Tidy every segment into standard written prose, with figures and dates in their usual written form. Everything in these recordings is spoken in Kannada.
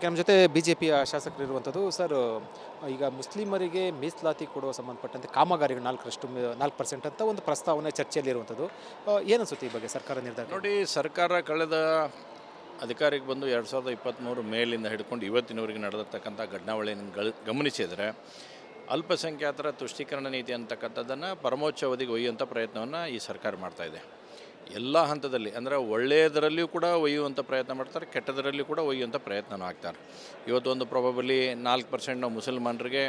ನಮ್ಮ ಜೊತೆ ಬಿಜೆಪಿಯ ಶಾಸಕರಿರುವಂಥದ್ದು. ಸರ್, ಈಗ ಮುಸ್ಲಿಮರಿಗೆ ಮೀಸಲಾತಿ ಕೊಡುವ ಸಂಬಂಧಪಟ್ಟಂತೆ ಕಾಮಗಾರಿಗಳು 4% ಅಂತ ಒಂದು ಪ್ರಸ್ತಾವನೆ ಚರ್ಚೆಯಲ್ಲಿರುವಂಥದ್ದು. ಏನನ್ಸುತ್ತೆ ಈ ಬಗ್ಗೆ ಸರ್ಕಾರ ನಿರ್ಧಾರ? ನೋಡಿ, ಸರ್ಕಾರ ಕಳೆದ ಅಧಿಕಾರಕ್ಕೆ ಬಂದು 2023 ಮೇಲಿಂದ ಹಿಡ್ಕೊಂಡು ಇವತ್ತಿನವರೆಗೆ ನಡೆದಿರ್ತಕ್ಕಂಥ ಘಟನಾವಳಿಗಳನ್ನು ಗಮನಿಸಿದರೆ ಅಲ್ಪಸಂಖ್ಯಾತರ ತುಷ್ಟೀಕರಣ ನೀತಿ ಅಂತಕ್ಕಂಥದ್ದನ್ನು ಪರಮೋಚ್ಚ ಅವಧಿಗೆ ಒಯ್ಯುವಂಥ ಪ್ರಯತ್ನವನ್ನು ಈ ಸರ್ಕಾರ ಮಾಡ್ತಾಯಿದೆ. ಎಲ್ಲ ಹಂತದಲ್ಲಿ ಅಂದರೆ ಒಳ್ಳೆಯದರಲ್ಲಿಯೂ ಕೂಡ ಒಯ್ಯುವಂಥ ಪ್ರಯತ್ನ ಮಾಡ್ತಾರೆ, ಕೆಟ್ಟದರಲ್ಲಿಯೂ ಕೂಡ ಒಯ್ಯುವಂಥ ಪ್ರಯತ್ನನೂ ಆಗ್ತಾರೆ. ಇವತ್ತು ಒಂದು ಪ್ರಾಬಬಲಿ 4% ನಾವು ಮುಸಲ್ಮಾನರಿಗೆ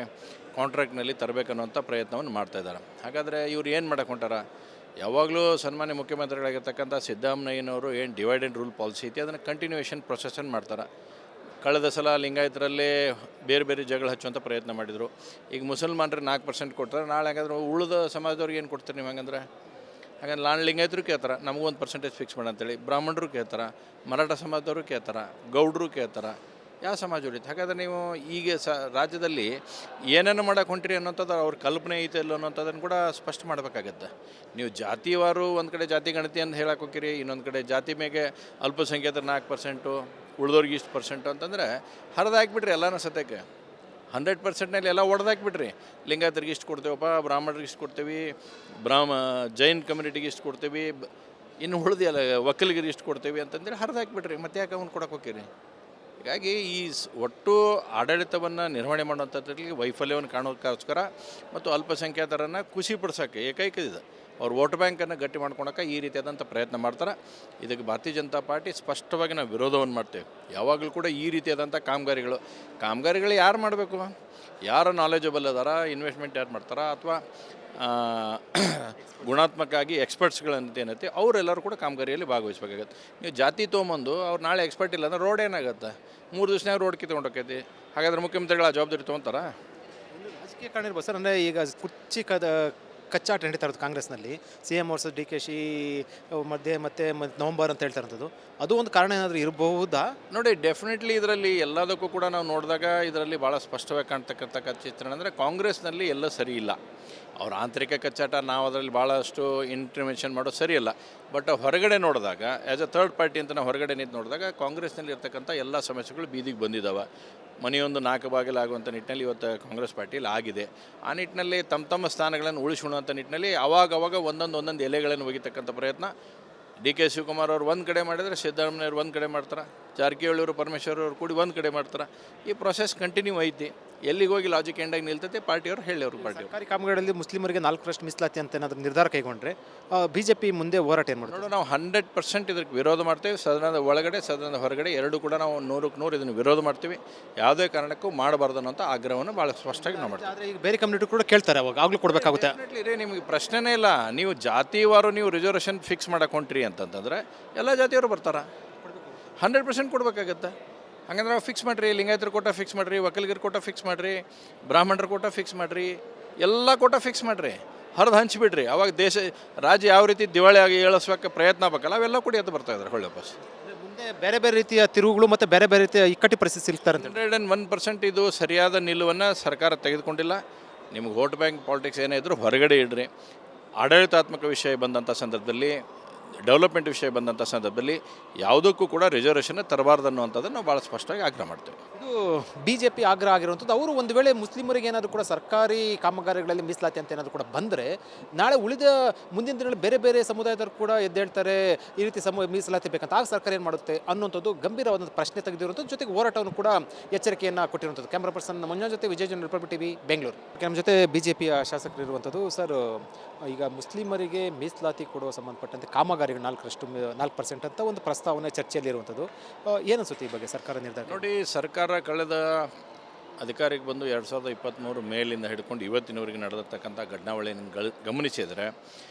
ಕಾಂಟ್ರಾಕ್ಟ್ನಲ್ಲಿ ತರಬೇಕನ್ನುವಂಥ ಪ್ರಯತ್ನವನ್ನು ಮಾಡ್ತಾಯಿದ್ದಾರೆ. ಹಾಗಾದರೆ ಇವ್ರು ಏನು ಮಾಡಕ್ಕೆ ಹೊಂಟಾರ? ಯಾವಾಗಲೂ ಸನ್ಮಾನ್ಯ ಮುಖ್ಯಮಂತ್ರಿಗಳಾಗಿರ್ತಕ್ಕಂಥ ಸಿದ್ದರಾಮಯ್ಯನವರು ಏನು ಡಿವೈಡ್ ಆ್ಯಂಡ್ ರೂಲ್ ಪಾಲಿಸಿ ಐತಿ ಅದನ್ನು ಕಂಟಿನ್ಯೂಯೇಷನ್ ಪ್ರೊಸೆಸನ್ನು ಮಾಡ್ತಾರೆ. ಕಳೆದ ಸಲ ಲಿಂಗಾಯತರಲ್ಲೇ ಬೇರೆ ಬೇರೆ ಜಗಳ ಹಚ್ಚುವಂಥ ಪ್ರಯತ್ನ ಮಾಡಿದರು. ಈಗ ಮುಸಲ್ಮಾನರಿಗೆ 4% ಕೊಡ್ತಾರೆ, ನಾಳೆ ಹಾಗಾದ್ರೆ ಉಳಿದ ಸಮಾಜದವ್ರಿಗೆ ಏನು ಕೊಡ್ತಾರೆ ನೀವು? ಹಾಗಂದ್ರೆ ನಾಳೆ ಲಿಂಗಾಯತರು ಕೇಳ್ತಾರೆ ನಮಗೂ ಒಂದು ಪರ್ಸೆಂಟೇಜ್ ಫಿಕ್ಸ್ ಮಾಡಿ ಅಂತೇಳಿ, ಬ್ರಾಹ್ಮಣರು ಕೇಳ್ತಾರೆ, ಮರಾಠ ಸಮಾಜದವರು ಕೇಳ್ತಾರೆ, ಗೌಡರು ಕೇಳ್ತಾರೆ, ಯಾವ ಸಮಾಜ ಉಳಿತು? ಹಾಗಾದ್ರೆ ನೀವು ಈಗ ರಾಜ್ಯದಲ್ಲಿ ಏನೇನು ಮಾಡೋಕೆ ಹೊಂಟಿರಿ ಅನ್ನೋಂಥದ್ದು ಅವ್ರ ಕಲ್ಪನೆ ಐತೆ ಇಲ್ಲ ಅನ್ನೋಂಥದ್ದನ್ನು ಕೂಡ ಸ್ಪಷ್ಟ ಮಾಡಬೇಕಾಗತ್ತೆ. ನೀವು ಜಾತಿವಾರು ಒಂದು ಕಡೆ ಜಾತಿ ಗಣತಿ ಅಂತ ಹೇಳಕ್ಕೆ ಹೋಗಿರಿ, ಇನ್ನೊಂದು ಕಡೆ ಜಾತಿ ಮೇಲೆ ಅಲ್ಪಸಂಖ್ಯಾತರ 4%, ಉಳಿದವ್ರಿಗೆ ಇಷ್ಟು % ಅಂತಂದರೆ ಹರಿದಾಕ್ಬಿಟ್ರಿ ಎಲ್ಲನೂ ಸತ್ಯಕ್ಕೆ. 100%ನಲ್ಲಿ ಎಲ್ಲ ಹೊಡೆದಾಕ್ಬಿಟ್ರಿ. ಲಿಂಗಾಯತರಿಗೆ ಇಷ್ಟು ಕೊಡ್ತೇವಪ್ಪ, ಬ್ರಾಹ್ಮಣರಿಗೆ ಇಷ್ಟು ಕೊಡ್ತೀವಿ, ಜೈನ್ ಕಮ್ಯುನಿಟಿಗೆ ಇಷ್ಟು ಕೊಡ್ತೀವಿ, ಇನ್ನು ಉಳಿದಿಲ್ಲ ಒಕ್ಕಲಿಗರಿಗೆ ಇಷ್ಟು ಕೊಡ್ತೀವಿ ಅಂತಂದರೆ ಹರಿದಾಕ್ಬಿಟ್ರಿ. ಮತ್ತೆ ಯಾಕೆ ಅವ್ನು ಕೊಡಕ್ಕೆ ಹೋಗಿರಿ? ಹೀಗಾಗಿ ಈ ಒಟ್ಟು ಆಡಳಿತವನ್ನು ನಿರ್ವಹಣೆ ಮಾಡುವಂಥದ್ರಲ್ಲಿ ವೈಫಲ್ಯವನ್ನು ಕಾಣೋದಕ್ಕೋಸ್ಕರ ಮತ್ತು ಅಲ್ಪಸಂಖ್ಯಾತರನ್ನು ಖುಷಿಪಡಿಸೋಕ್ಕೆ ಏಕೈಕ ಇದೆ ಅವ್ರ ವೋಟ್ ಬ್ಯಾಂಕನ್ನು ಗಟ್ಟಿ ಮಾಡ್ಕೊಳಕ್ಕೆ ಈ ರೀತಿಯಾದಂಥ ಪ್ರಯತ್ನ ಮಾಡ್ತಾರೆ. ಇದಕ್ಕೆ ಭಾರತೀಯ ಜನತಾ ಪಾರ್ಟಿ ಸ್ಪಷ್ಟವಾಗಿ ನಾವು ವಿರೋಧವನ್ನು ಮಾಡ್ತೇವೆ. ಯಾವಾಗಲೂ ಕೂಡ ಈ ರೀತಿಯಾದಂಥ ಕಾಮಗಾರಿಗಳು ಯಾರು ಮಾಡಬೇಕು? ಯಾರು ನಾಲೆಜಬಲ್ ಅದಾರ, ಇನ್ವೆಸ್ಟ್ಮೆಂಟ್ ಯಾರು ಮಾಡ್ತಾರ, ಅಥವಾ ಗುಣಾತ್ಮಕವಾಗಿ ಎಕ್ಸ್ಪರ್ಟ್ಸ್ಗಳಂತ ಏನೈತಿ ಅವರೆಲ್ಲರೂ ಕೂಡ ಕಾಮಗಾರಿಯಲ್ಲಿ ಭಾಗವಹಿಸಬೇಕಾಗತ್ತೆ. ನೀವು ಜಾತಿ ತೊಗೊಂಬಂದು ಅವ್ರು ನಾಳೆ ಎಕ್ಸ್ಪರ್ಟ್ ಇಲ್ಲ ಅಂದ್ರೆ ರೋಡ್ ಏನಾಗುತ್ತೆ? 3 ದಿವಸನಾಗ ರೋಡ್ ಕಿತ್ಕೊಂಡೋಕೈತಿ. ಹಾಗಾದ್ರೆ ಮುಖ್ಯಮಂತ್ರಿಗಳ ಜವಾಬ್ದಾರಿ ತೊಗೊತಾರ? ರಾಜಕೀಯ ಕಾರಣ ಇರ್ಬೋದು ಸರ್. ಅಂದರೆ ಈಗ ಕುರ್ಚಿ ಕಚ್ಚಾಟ ನಡೀತಾ ಇರೋದು ಕಾಂಗ್ರೆಸ್ನಲ್ಲಿ, CM ವರ್ಸಸ್ DKಶಿ ಮಧ್ಯೆ ಮತ್ತೆ ನವಂಬರ್ ಅಂತ ಹೇಳ್ತಾ ಇರೋಂಥದ್ದು, ಅದು ಒಂದು ಕಾರಣ ಏನಾದರೂ ಇರಬಹುದಾ? ನೋಡಿ, ಡೆಫಿನೆಟ್ಲಿ ಇದರಲ್ಲಿ ಎಲ್ಲದಕ್ಕೂ ಕೂಡ ನಾವು ನೋಡಿದಾಗ ಇದರಲ್ಲಿ ಭಾಳ ಸ್ಪಷ್ಟವಾಗಿ ಕಾಣ್ತಕ್ಕಂಥ ಚಿತ್ರಣ ಅಂದರೆ ಕಾಂಗ್ರೆಸ್ನಲ್ಲಿ ಎಲ್ಲ ಸರಿ ಇಲ್ಲ. ಅವ್ರ ಆಂತರಿಕ ಕಚ್ಚಾಟ ನಾವು ಅದರಲ್ಲಿ ಭಾಳಷ್ಟು ಇಂಟರ್ವೆನ್ಷನ್ ಮಾಡೋದು ಸರಿಯಲ್ಲ. ಬಟ್ ಹೊರಗಡೆ ನೋಡಿದಾಗ ಆ್ಯಸ್ ಅ ಥರ್ಡ್ ಪಾರ್ಟಿ ಅಂತ ನಾವು ಹೊರಗಡೆ ನಿಂತು ನೋಡಿದಾಗ ಕಾಂಗ್ರೆಸ್ನಲ್ಲಿ ಇರ್ತಕ್ಕಂಥ ಎಲ್ಲ ಸಮಸ್ಯೆಗಳು ಬೀದಿಗೆ ಬಂದಿದ್ದಾವೆ. ಮನೆಯೊಂದು 4 ಬಾಗಿಲಾಗುವಂಥ ನಿಟ್ಟಿನಲ್ಲಿ ಇವತ್ತು ಕಾಂಗ್ರೆಸ್ ಪಾರ್ಟಿಯಲ್ಲಿ ಆಗಿದೆ. ಆ ನಿಟ್ಟಿನಲ್ಲಿ ತಮ್ಮ ಸ್ಥಾನಗಳನ್ನು ಉಳಿಸುವಂಥ ನಿಟ್ಟಿನಲ್ಲಿ ಅವಾಗವಾಗ ಒಂದೊಂದು ಎಲೆಗಳನ್ನು ಒಗಿತಕ್ಕಂಥ ಪ್ರಯತ್ನ DK ಶಿವಕುಮಾರ್ ಅವರು ಒಂದು ಕಡೆ ಮಾಡಿದರೆ, ಸಿದ್ದರಾಮಯ್ಯವ್ರು ಒಂದು ಕಡೆ ಮಾಡ್ತಾರೆ, ಜಾರಕಿಹೊಳಿ ಅವರು ಪರಮೇಶ್ವರ್ ಅವರು ಕೂಡಿ ಒಂದು ಕಡೆ ಮಾಡ್ತಾರೆ. ಈ ಪ್ರೊಸೆಸ್ ಕಂಟಿನ್ಯೂ ಐತಿ. ಎಲ್ಲಿಗೆ ಹೋಗಿ ಲಾಜಿಕ್ ಎಂಡಾಗಿ ನಿಲ್ತೈತೆ ಪಾರ್ಟಿಯವರು ಹೇಳೋರು. ಸರ್ಕಾರಿ ಕಾಮಗಾರಿಗಳಲ್ಲಿ ಮುಸ್ಲಿಮರಿಗೆ 4% ಮೀಸಲಾತಿ ಅಂತ ಏನಾದರೂ ನಿರ್ಧಾರ ಕೈಗೊಂಡ್ರೆ ಬಿಜೆಪಿ ಮುಂದೆ ಹೋರಾಟ ಏನು ಮಾಡ್ತಾರೆ? ನಾವು 100% ಇದಕ್ಕೆ ವಿರೋಧ ಮಾಡ್ತೇವೆ. ಸದನದ ಒಳಗಡೆ ಸದನದ ಹೊರಗಡೆ ಎರಡೂ ಕೂಡ ನಾವು 100ಕ್ಕೆ 100 ಇದನ್ನು ವಿರೋಧ ಮಾಡ್ತೀವಿ. ಯಾವುದೇ ಕಾರಣಕ್ಕೂ ಮಾಡಬಾರ್ದು ಅನ್ನೋಂಥ ಆಗ್ರಹವನ್ನು ಭಾಳ ಸ್ಪಷ್ಟವಾಗಿ ನಾವು ಮಾಡ್ತೀವಿ. ಆದರೆ ಈಗ ಬೇರೆ ಕಮ್ಯುನಿಟಿ ಕೂಡ ಕೇಳ್ತಾರೆ, ಅವಾಗ ಆಗಲೂ ಕೊಡಬೇಕಾಗುತ್ತೆ. ನಿಮಗೆ ಪ್ರಶ್ನೆನೇ ಇಲ್ಲ. ನೀವು ಜಾತಿವಾರು ನೀವು ರಿಸರ್ವೇಷನ್ ಫಿಕ್ಸ್ ಮಾಡಕ್ಕೆ ಹೊಂಟ್ರಿ ಅಂತಂತಂದರೆ ಎಲ್ಲ ಜಾತಿಯವರು ಬರ್ತಾರೆ, 100% ಕೊಡಬೇಕಾಗತ್ತೆ. ಹಂಗಂದ್ರೆ ನಾವು ಫಿಕ್ಸ್ ಮಾಡಿರಿ, ಲಿಂಗಾಯತರ ಕೋಟ ಫಿಕ್ಸ್ ಮಾಡಿರಿ, ಒಕ್ಕಲಿಗರ ಕೋಟ ಫಿಕ್ಸ್ ಮಾಡಿರಿ, ಬ್ರಾಹ್ಮಣರ ಕೋಟ ಫಿಕ್ಸ್ ಮಾಡಿರಿ, ಎಲ್ಲ ಕೋಟ ಫಿಕ್ಸ್ ಮಾಡಿರಿ, ಹರಿದು ಹಂಚಿಬಿಡ್ರಿ. ಅವಾಗ ರಾಜ್ಯ ಯಾವ ರೀತಿ ದಿವಾಳಿ ಆಗಿ ಏಳಿಸೋಕ್ಕೆ ಪ್ರಯತ್ನ ಆಗಬೇಕಲ್ಲ, ಅವೆಲ್ಲ ಕೂಡ ಎದ್ದು ಬರ್ತಾಯಿದ್ದಾರೆ ಹೊಳ್ಳೆ ವಾಪಸ್. ಮುಂದೆ ಬೇರೆ ಬೇರೆ ರೀತಿಯ ತಿರುವುಗಳು ಮತ್ತು ಬೇರೆ ಬೇರೆ ರೀತಿಯ ಇಕ್ಕಟ್ಟಿ ಪರಿಸ್ಥಿತಿ ಸಿಗ್ತಾರೆ ಅಂತ 101% ಇದು ಸರಿಯಾದ ನಿಲುವನ್ನು ಸರ್ಕಾರ ತೆಗೆದುಕೊಂಡಿಲ್ಲ. ನಿಮ್ಗೆ ವೋಟ್ ಬ್ಯಾಂಕ್ ಪಾಲಿಟಿಕ್ಸ್ ಏನೇ ಇದ್ರೂ ಹೊರಗಡೆ ಇಡ್ರಿ. ಆಡಳಿತಾತ್ಮಕ ವಿಷಯ ಬಂದಂಥ ಸಂದರ್ಭದಲ್ಲಿ, ಡೆವಲಪ್ಮೆಂಟ್ ವಿಷಯ ಬಂದಂಥ ಸಂದರ್ಭದಲ್ಲಿ ಯಾವುದಕ್ಕೂ ಕೂಡ ರಿಸರ್ವೇಷನ್ ತರಬಾರ್ದು ಅನ್ನುವಂಥದ್ದನ್ನು ನಾವು ಭಾಳ ಸ್ಪಷ್ಟವಾಗಿ ಆಗ್ರಹ ಮಾಡ್ತೇವೆ. ಇದು ಬಿಜೆಪಿ ಆಗ್ರಹ ಆಗಿರುವಂಥದ್ದು. ಅವರು ಒಂದು ವೇಳೆ ಮುಸ್ಲಿಮರಿಗೆ ಏನಾದರೂ ಕೂಡ ಸರ್ಕಾರಿ ಕಾಮಗಾರಿಗಳಲ್ಲಿ ಮೀಸಲಾತಿ ಅಂತ ಏನಾದರೂ ಕೂಡ ಬಂದರೆ ನಾಳೆ ಉಳಿದ ಮುಂದಿನ ದಿನಗಳಲ್ಲಿ ಬೇರೆ ಬೇರೆ ಸಮುದಾಯದವರು ಕೂಡ ಎದ್ದೇಳ್ತಾರೆ, ಈ ರೀತಿ ಮೀಸಲಾತಿ ಬೇಕಂತ. ಆಗ ಸರ್ಕಾರ ಏನು ಮಾಡುತ್ತೆ ಅನ್ನುವಂಥದ್ದು ಗಂಭೀರವಾದಂಥ ಪ್ರಶ್ನೆ ತೆಗೆದಿರುವಂಥದ್ದು, ಜೊತೆಗೆ ಹೋರಾಟವನ್ನು ಕೂಡ ಎಚ್ಚರಿಕೆಯನ್ನು ಕೊಟ್ಟಿರುವಂಥದ್ದು. ಕ್ಯಾಮ್ರಾ ಪರ್ಸನ್ ಮಂಜುನಾಥ್ ಜೊತೆ ವಿಜಯ್ ಜನ, ರಿಪಬ್ಲಿಕ್ TV, ಬೆಂಗಳೂರು. ನಮ್ಮ ಜೊತೆ ಬಿಜೆಪಿಯ ಶಾಸಕರಿರುವಂಥದ್ದು. ಸರ್, ಈಗ ಮುಸ್ಲಿಮರಿಗೆ ಮೀಸಲಾತಿ ಕೊಡುವ ಸಂಬಂಧಪಟ್ಟಂತೆ ಕಾಮಗಾರಿಗಳು 4% ಅಂತ ಒಂದು ಪ್ರಸ್ತಾವನೆ ಚರ್ಚೆಯಲ್ಲಿರುವಂಥದ್ದು. ಏನನ್ಸುತ್ತೆ ಈ ಬಗ್ಗೆ ಸರ್ಕಾರ ನಿರ್ಧಾರ? ನೋಡಿ, ಸರ್ಕಾರ ಕಳೆದ ಅಧಿಕಾರಕ್ಕೆ ಬಂದು 2023 ಮೇಲಿಂದ ಹಿಡ್ಕೊಂಡು ಇವತ್ತಿನವರೆಗೆ ನಡೆದಿರ್ತಕ್ಕಂಥ ಘಟನಾವಳಿಗಳನ್ನು ಗಮನಿಸಿದರೆ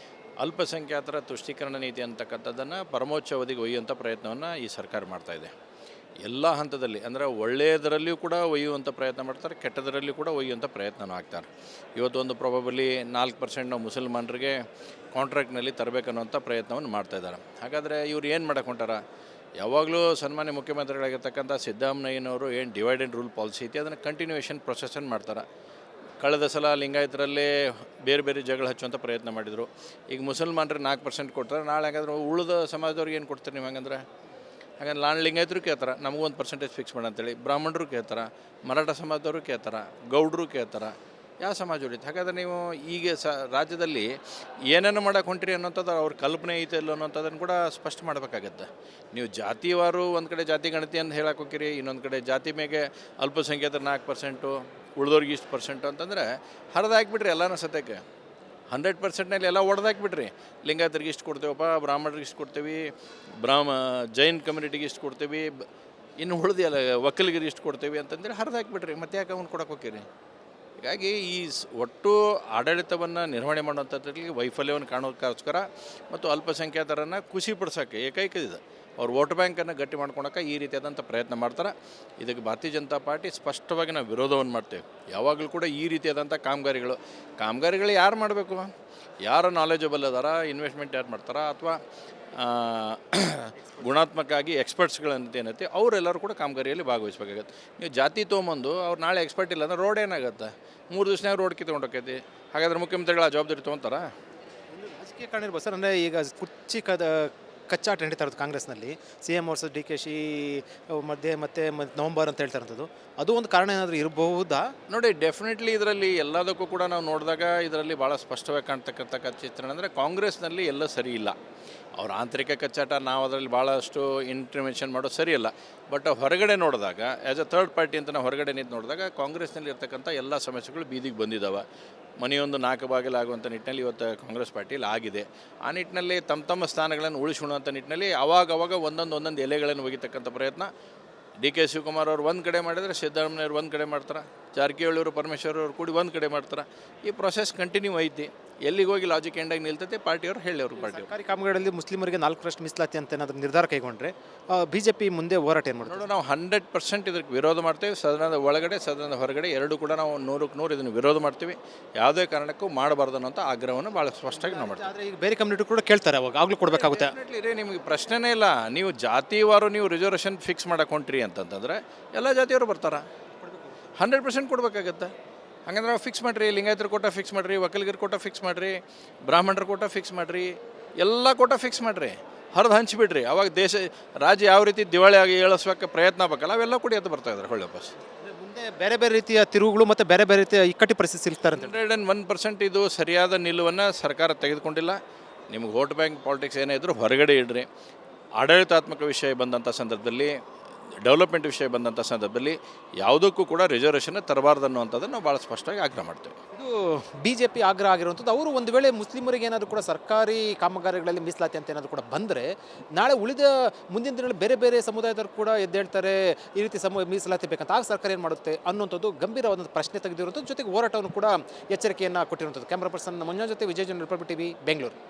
ಅಲ್ಪಸಂಖ್ಯಾತರ ತುಷ್ಟೀಕರಣ ನೀತಿ ಅಂತಕ್ಕಂಥದ್ದನ್ನು ಪರಮೋಚ್ಚ ಅವಧಿಗೆ ಒಯ್ಯುವಂಥ ಪ್ರಯತ್ನವನ್ನು ಈ ಸರ್ಕಾರ ಮಾಡ್ತಾಯಿದೆ. ಎಲ್ಲ ಹಂತದಲ್ಲಿ ಅಂದರೆ ಒಳ್ಳೆಯದರಲ್ಲಿಯೂ ಕೂಡ ಒಯ್ಯುವಂಥ ಪ್ರಯತ್ನ ಮಾಡ್ತಾರೆ, ಕೆಟ್ಟದರಲ್ಲಿಯೂ ಕೂಡ ಒಯ್ಯುವಂಥ ಪ್ರಯತ್ನನೂ ಆಗ್ತಾರೆ. ಇವತ್ತು ಒಂದು ಪ್ರಾಬಬಲಿ 4% ನಾವು ಮುಸಲ್ಮಾನರಿಗೆ ಕಾಂಟ್ರಾಕ್ಟ್ನಲ್ಲಿ ತರಬೇಕನ್ನುವಂಥ ಪ್ರಯತ್ನವನ್ನು ಮಾಡ್ತಾಯಿದ್ದಾರೆ. ಹಾಗಾದರೆ ಇವ್ರು ಏನು ಮಾಡಕ್ಕೆ ಹೊಂಟಾರ? ಯಾವಾಗಲೂ ಸನ್ಮಾನ್ಯ ಮುಖ್ಯಮಂತ್ರಿಗಳಾಗಿರ್ತಕ್ಕಂಥ ಸಿದ್ದರಾಮಯ್ಯನವರು ಏನು ಡಿವೈಡ್ ಆ್ಯಂಡ್ ರೂಲ್ ಪಾಲಿಸಿ ಐತಿ ಅದನ್ನು ಕಂಟಿನ್ಯೂಯೇಷನ್ ಪ್ರೊಸೆಸನ್ನು ಮಾಡ್ತಾರೆ. ಕಳೆದ ಸಲ ಲಿಂಗಾಯತರಲ್ಲೇ ಬೇರೆ ಬೇರೆ ಜಗಳ ಹಚ್ಚುವಂಥ ಪ್ರಯತ್ನ ಮಾಡಿದರು. ಈಗ ಮುಸಲ್ಮಾನರಿಗೆ 4% ಕೊಡ್ತಾರೆ, ನಾಳೆ ಹಾಗಾದ್ರೆ ಉಳಿದ ಸಮಾಜದವ್ರಿಗೆ ಏನು ಕೊಡ್ತಾರೆ ನೀವು? ಹಾಗಾಗಿ ನಾನ್ ಲಿಂಗಾಯತರು ಕೇಳ್ತಾರೆ ನಮಗೂ ಒಂದು ಪರ್ಸೆಂಟೇಜ್ ಫಿಕ್ಸ್ ಮಾಡಿ ಅಂತೇಳಿ, ಬ್ರಾಹ್ಮಣರು ಕೇಳ್ತಾರೆ, ಮರಾಠ ಸಮಾಜದವರು ಕೇಳ್ತಾರೆ, ಗೌಡರು ಕೇಳ್ತಾರೆ, ಯಾವ ಸಮಾಜ ಉಳಿತು. ಹಾಗಾದ್ರೆ ನೀವು ಈಗ ರಾಜ್ಯದಲ್ಲಿ ಏನೇನು ಮಾಡೋಕೆ ಹೊಂಟಿರಿ ಅನ್ನೋಂಥದ್ದು ಅವ್ರ ಕಲ್ಪನೆ ಐತೆ ಇಲ್ಲ ಅನ್ನೋಂಥದ್ದನ್ನು ಕೂಡ ಸ್ಪಷ್ಟ ಮಾಡಬೇಕಾಗತ್ತೆ. ನೀವು ಜಾತಿವಾರು ಒಂದು ಕಡೆ ಜಾತಿ ಗಣತಿ ಅಂತ ಹೇಳಕ್ಕೆ ಹೋಗಿರಿ, ಇನ್ನೊಂದು ಕಡೆ ಜಾತಿ ಮೇಲೆ ಅಲ್ಪಸಂಖ್ಯಾತರ 4%, ಉಳಿದವ್ರಿಗೆ ಇಷ್ಟು ಪರ್ಸೆಂಟು ಅಂತಂದರೆ ಹರಿದಾಕ್ಬಿಟ್ರಿ ಎಲ್ಲನೂ ಸತ್ಯಕ್ಕೆ. 100%ನಲ್ಲಿ ಎಲ್ಲ ಹೊಡೆದಾಕ್ಬಿಟ್ರಿ. ಲಿಂಗಾಯತರಿಗೆ ಇಷ್ಟು ಕೊಡ್ತೇವಪ್ಪ, ಬ್ರಾಹ್ಮಣರಿಗೆ ಇಷ್ಟು ಕೊಡ್ತೀವಿ, ಜೈನ್ ಕಮ್ಯುನಿಟಿಗೆ ಇಷ್ಟು ಕೊಡ್ತೀವಿ, ಇನ್ನು ಉಳಿದಿಲ್ಲ ಒಕ್ಕಲಿಗರಿಗೆ ಇಷ್ಟು ಕೊಡ್ತೀವಿ ಅಂತಂದೇಳಿ ಹರಿದಾಕ್ಬಿಟ್ರಿ. ಮತ್ತೆ ಯಾಕೆ ಅವ್ನು ಕೊಡಕ್ಕೆ ಹೋಗಿರಿ? ಹೀಗಾಗಿ ಈ ಒಟ್ಟು ಆಡಳಿತವನ್ನು ನಿರ್ವಹಣೆ ಮಾಡುವಂಥದ್ರಲ್ಲಿ ವೈಫಲ್ಯವನ್ನು ಕಾಣೋದಕ್ಕೋಸ್ಕರ ಮತ್ತು ಅಲ್ಪಸಂಖ್ಯಾತರನ್ನು ಖುಷಿಪಡಿಸೋಕ್ಕೆ ಏಕೈಕ ಇದೆ, ಅವ್ರ ವೋಟ್ ಬ್ಯಾಂಕನ್ನು ಗಟ್ಟಿ ಮಾಡ್ಕೊಳಕ್ಕೆ ಈ ರೀತಿಯಾದಂಥ ಪ್ರಯತ್ನ ಮಾಡ್ತಾರೆ. ಇದಕ್ಕೆ ಭಾರತೀಯ ಜನತಾ ಪಾರ್ಟಿ ಸ್ಪಷ್ಟವಾಗಿ ನಾವು ವಿರೋಧವನ್ನು ಮಾಡ್ತೇವೆ. ಯಾವಾಗಲೂ ಕೂಡ ಈ ರೀತಿಯಾದಂಥ ಕಾಮಗಾರಿಗಳು ಯಾರು ಮಾಡಬೇಕು? ಯಾರು ನಾಲೆಜಬಲ್ ಅದಾರ, ಇನ್ವೆಸ್ಟ್ಮೆಂಟ್ ಯಾರು ಮಾಡ್ತಾರ, ಅಥವಾ ಗುಣಾತ್ಮಕವಾಗಿ ಎಕ್ಸ್ಪರ್ಟ್ಸ್ಗಳಂತ ಏನೈತಿ ಅವರೆಲ್ಲರೂ ಕೂಡ ಕಾಮಗಾರಿಯಲ್ಲಿ ಭಾಗವಹಿಸ್ಬೇಕಾಗತ್ತೆ. ನೀವು ಜಾತಿ ತೊಗೊಂಬಂದು ಅವ್ರು ನಾಳೆ ಎಕ್ಸ್ಪರ್ಟ್ ಇಲ್ಲ ಅಂದ್ರೆ ರೋಡ್ ಏನಾಗುತ್ತೆ? 3 ದಿವಸನಾಗ ರೋಡ್ ಕಿತ್ಕೊಂಡೋಕೈತಿ. ಹಾಗಾದ್ರೆ ಮುಖ್ಯಮಂತ್ರಿಗಳ ಜವಾಬ್ದಾರಿ ತೊಗೊತಾರ? ರಾಜಕೀಯ ಕಾರಣ ಇರ್ಬೋದು ಸರ್. ಅಂದರೆ ಈಗ ಕುರ್ಚಿ ಕಚ್ಚಾಟ ನಡೀತಾ ಇರೋದು ಕಾಂಗ್ರೆಸ್ನಲ್ಲಿ, CM ವರ್ಸಸ್ DK ಮಧ್ಯೆ ಮತ್ತೆ ನವಂಬರ್ ಅಂತ ಹೇಳ್ತಾ ಇರೋದು, ಅದು ಒಂದು ಕಾರಣ ಏನಾದರೂ ಇರಬಹುದಾ? ನೋಡಿ, ಡೆಫಿನೆಟ್ಲಿ ಇದರಲ್ಲಿ ಎಲ್ಲದಕ್ಕೂ ಕೂಡ ನಾವು ನೋಡಿದಾಗ ಇದರಲ್ಲಿ ಭಾಳ ಸ್ಪಷ್ಟವಾಗಿ ಕಾಣ್ತಕ್ಕಂಥ ಚಿತ್ರಣ ಅಂದರೆ ಕಾಂಗ್ರೆಸ್ನಲ್ಲಿ ಎಲ್ಲ ಸರಿ ಇಲ್ಲ. ಅವ್ರ ಆಂತರಿಕ ಕಚ್ಚಾಟ ನಾವು ಅದರಲ್ಲಿ ಭಾಳಷ್ಟು ಇಂಟರ್ವೆನ್ಷನ್ ಮಾಡೋದು ಸರಿಯಲ್ಲ. ಬಟ್ ಹೊರಗಡೆ ನೋಡಿದಾಗ ಆ್ಯಸ್ ಅ ಥರ್ಡ್ ಪಾರ್ಟಿ ಅಂತ ನಾವು ಹೊರಗಡೆ ನಿಂತು ನೋಡಿದಾಗ ಕಾಂಗ್ರೆಸ್ನಲ್ಲಿ ಇರ್ತಕ್ಕಂಥ ಎಲ್ಲ ಸಮಸ್ಯೆಗಳು ಬೀದಿಗೆ ಬಂದಿದ್ದಾವೆ. ಮನೆಯೊಂದು 4 ಬಾಗಿಲಾಗುವಂಥ ನಿಟ್ಟಿನಲ್ಲಿ ಇವತ್ತು ಕಾಂಗ್ರೆಸ್ ಪಾರ್ಟಿಯಲ್ಲಿ ಆಗಿದೆ. ಆ ನಿಟ್ಟಿನಲ್ಲಿ ತಮ್ಮ ಸ್ಥಾನಗಳನ್ನು ಉಳಿಸೋಣಂಥ ನಿಟ್ಟಿನಲ್ಲಿ ಅವಾಗವಾಗ ಒಂದೊಂದು ಎಲೆಗಳನ್ನು ಒಗಿತಕ್ಕಂಥ ಪ್ರಯತ್ನ DK ಶಿವಕುಮಾರ್ ಅವರು ಒಂದು ಕಡೆ ಮಾಡಿದರೆ, ಸಿದ್ದರಾಮಯ್ಯವ್ರು ಒಂದು ಕಡೆ ಮಾಡ್ತಾರೆ, ಜಾರಕಿಹೊಳಿ ಅವರು ಪರಮೇಶ್ವರ್ ಅವರು ಕೂಡಿ ಒಂದು ಕಡೆ ಮಾಡ್ತಾರೆ. ಈ ಪ್ರೊಸೆಸ್ ಕಂಟಿನ್ಯೂ ಐತಿ. ಎಲ್ಲಿಗೆ ಹೋಗಿ ಲಾಜಿಕ್ ಎಂಡಾಗಿ ನಿಲ್ತೈತೆ ಪಾರ್ಟಿಯವರು ಹೇಳಿ ಅವರು ಪಾರ್ಟಿ ಸರ್ಕಾರಿ ಕಾಮಗಾರಿಗಳಲ್ಲಿ ಮುಸ್ಲಿಮರಿಗೆ 4% ಮೀಸಲಾತಿ ಅಂತ ಏನಾದರೂ ನಿರ್ಧಾರ ಕೈಗೊಂಡ್ರೆ BJP ಮುಂದೆ ಹೋರಾಟ ಏನು ಮಾಡೋದು? ನಾವು 100% ಇದಕ್ಕೆ ವಿರೋಧ ಮಾಡ್ತೇವೆ. ಸದನದ ಒಳಗಡೆ ಸದನದ ಹೊರಗಡೆ ಎರಡೂ ಕೂಡ ನಾವು 100ಕ್ಕೆ 100 ಇದನ್ನು ವಿರೋಧ ಮಾಡ್ತೀವಿ. ಯಾವುದೇ ಕಾರಣಕ್ಕೂ ಮಾಡಬಾರ್ದು ಅನ್ನೋಂಥ ಆಗ್ರಹವನ್ನು ಭಾಳ ಸ್ಪಷ್ಟವಾಗಿ ನಾವು ಮಾಡ್ತೀವಿ. ಆದರೆ ಈಗ ಬೇರೆ ಕಮ್ಯುನಿಟಿ ಕೂಡ ಕೇಳ್ತಾರೆ, ಅವಾಗ ಆಗಲೂ ಕೊಡಬೇಕಾಗುತ್ತೆ. ಡೆಫಿನೆಟ್ಲಿ ನಿಮಗೆ ಪ್ರಶ್ನೆನೇ ಇಲ್ಲ. ನೀವು ಜಾತಿವಾರು ನೀವು ರಿಸರ್ವೇಷನ್ ಫಿಕ್ಸ್ ಮಾಡಕ್ಕೆ ಹೊಂಟ್ರಿ ಅಂತಂತಂದರೆ ಎಲ್ಲ ಜಾತಿಯವರು ಬರ್ತಾರೆ, 100% ಕೊಡಬೇಕಾಗತ್ತೆ. ಹಂಗಂದ್ರೆ ನಾವು ಫಿಕ್ಸ್ ಮಾಡಿರಿ, ಲಿಂಗಾಯತರ ಕೋಟ ಫಿಕ್ಸ್ ಮಾಡಿರಿ, ಒಕ್ಕಲಿಗರ ಕೋಟ ಫಿಕ್ಸ್ ಮಾಡಿರಿ, ಬ್ರಾಹ್ಮಣರ ಕೋಟ ಫಿಕ್ಸ್ ಮಾಡಿರಿ, ಎಲ್ಲ ಕೋಟ ಫಿಕ್ಸ್ ಮಾಡಿರಿ, ಹರಿದು ಹಂಚಿಬಿಡ್ರಿ. ಅವಾಗ ರಾಜ್ಯ ಯಾವ ರೀತಿ ದಿವಾಳಿ ಆಗಿ ಏಳಿಸೋಕ್ಕೆ ಪ್ರಯತ್ನ ಆಗಬೇಕಲ್ಲ, ಅವೆಲ್ಲ ಕೂಡ ಎದ್ದು ಬರ್ತಾ ಇದ್ದಾರೆ ಹೊಳ್ಳೆ ವಾಪಸ್. ಮುಂದೆ ಬೇರೆ ಬೇರೆ ರೀತಿಯ ತಿರುವುಗಳು ಮತ್ತು ಬೇರೆ ಬೇರೆ ರೀತಿಯ ಇಕ್ಕಟ್ಟು ಪರಿಸ್ಥಿತಿ ಸಿಗ್ತಾರೆ ಅಂತ 101% ಇದು ಸರಿಯಾದ ನಿಲುವನ್ನು ಸರ್ಕಾರ ತೆಗೆದುಕೊಂಡಿಲ್ಲ. ನಿಮ್ಗೆ ವೋಟ್ ಬ್ಯಾಂಕ್ ಪಾಲಿಟಿಕ್ಸ್ ಏನೇ ಇದ್ರೂ ಹೊರಗಡೆ ಇಡ್ರಿ. ಆಡಳಿತಾತ್ಮಕ ವಿಷಯ ಬಂದಂಥ ಸಂದರ್ಭದಲ್ಲಿ, ಡೆವಲಪ್ಮೆಂಟ್ ವಿಷಯ ಬಂದಂಥ ಸಂದರ್ಭದಲ್ಲಿ ಯಾವುದಕ್ಕೂ ಕೂಡ ರಿಸರ್ವೇಷನ್ ತರಬಾರ್ದು ಅನ್ನುವಂಥದ್ದನ್ನು ನಾವು ಭಾಳ ಸ್ಪಷ್ಟವಾಗಿ ಆಗ್ರಹ ಮಾಡ್ತೇವೆ. ಇದು BJP ಆಗ್ರಹ ಆಗಿರುವಂಥದ್ದು. ಅವರು ಒಂದು ವೇಳೆ ಮುಸ್ಲಿಮರಿಗೆ ಏನಾದರೂ ಕೂಡ ಸರ್ಕಾರಿ ಕಾಮಗಾರಿಗಳಲ್ಲಿ ಮೀಸಲಾತಿ ಅಂತ ಏನಾದರೂ ಕೂಡ ಬಂದರೆ ನಾಳೆ ಮುಂದಿನ ದಿನಗಳಲ್ಲಿ ಬೇರೆ ಬೇರೆ ಸಮುದಾಯದವರು ಕೂಡ ಎದ್ದೇಳ್ತಾರೆ, ಈ ರೀತಿ ಮೀಸಲಾತಿ ಬೇಕಂತ, ಆಗ ಸರ್ಕಾರ ಏನು ಮಾಡುತ್ತೆ ಅನ್ನುವಂಥದ್ದು ಗಂಭೀರವಾದ ಪ್ರಶ್ನೆ ತೆಗೆದಿರುವಂಥದ್ದು, ಜೊತೆಗೆ ಹೋರಾಟವನ್ನು ಕೂಡ ಎಚ್ಚರಿಕೆಯನ್ನು ಕೊಟ್ಟಿರುವಂಥದ್ದು. ಕ್ಯಾಮ್ರಾ ಪರ್ಸನ್ ಮಂಜುನಾಥ್ ಜೊತೆ ವಿಜಯ್ ಜನ್, ರಿಪಬ್ಲಿಕ್ TV, ಬೆಂಗಳೂರು.